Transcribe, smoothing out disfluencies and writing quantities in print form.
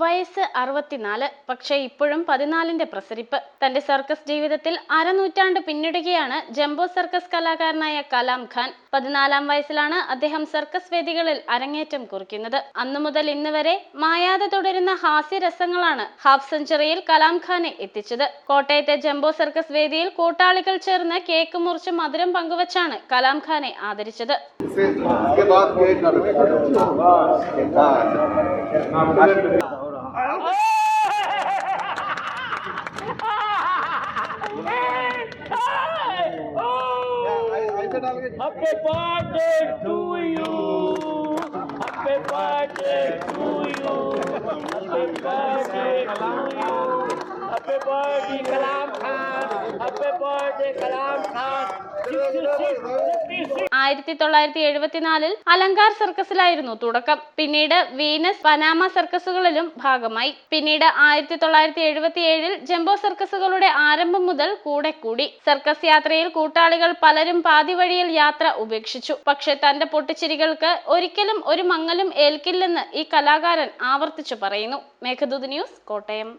വയസ്സ് 64. പക്ഷേ ഇപ്പോഴും 14ന്റെ പ്രസരിപ്പ്. തന്റെ സർക്കസ് ജീവിതത്തിൽ അരനൂറ്റാണ്ട് പിന്നിടുകയാണ് ജംബോ സർക്കസ് കലാകാരനായ കലാം ഖാൻ. 14ാം വയസ്സിലാണ് അദ്ദേഹം സർക്കസ് വേദികളിൽ അരങ്ങേറ്റം കുറിക്കുന്നത്. അന്നു മുതൽ ഇന്ന് വരെ മായാതെ തുടരുന്ന ഹാസ്യരസങ്ങളാണ് ഹാഫ് സെഞ്ചുറിയിൽ കലാം ഖാനെ എത്തിച്ചത്. കോട്ടയത്തെ ജംബോ സർക്കസ് വേദിയിൽ കൂട്ടാളികൾ ചേർന്ന് കേക്ക് മുറിച്ച് മധുരം പങ്കുവച്ചാണ് കലാം ഖാനെ ആദരിച്ചത്. Happy birthday to you. Happy birthday to you. Happy birthday to you. Happy birthday Kalam Khan. Happy birthday Kalam Khan. 1974 Alankar സർക്കസിലായിരുന്നു തുടക്കം. പിന്നീട് വീനസ്, പനാമ സർക്കസുകളിലും ഭാഗമായി. പിന്നീട് 1977 ജംബോ സർക്കസുകളുടെ ആരംഭം മുതൽ കൂടെ കൂടി. സർക്കസ് യാത്രയിൽ കൂട്ടാളികൾ പലരും പാതി വഴിയിൽ യാത്ര ഉപേക്ഷിച്ചു. പക്ഷെ തന്റെ പൊട്ടിച്ചിരികൾക്ക് ഒരിക്കലും ഒരു മങ്ങലും ഏൽക്കില്ലെന്ന് ഈ കലാകാരൻ ആവർത്തിച്ചു പറയുന്നു. മേഘദൂത് ന്യൂസ്, കോട്ടയം.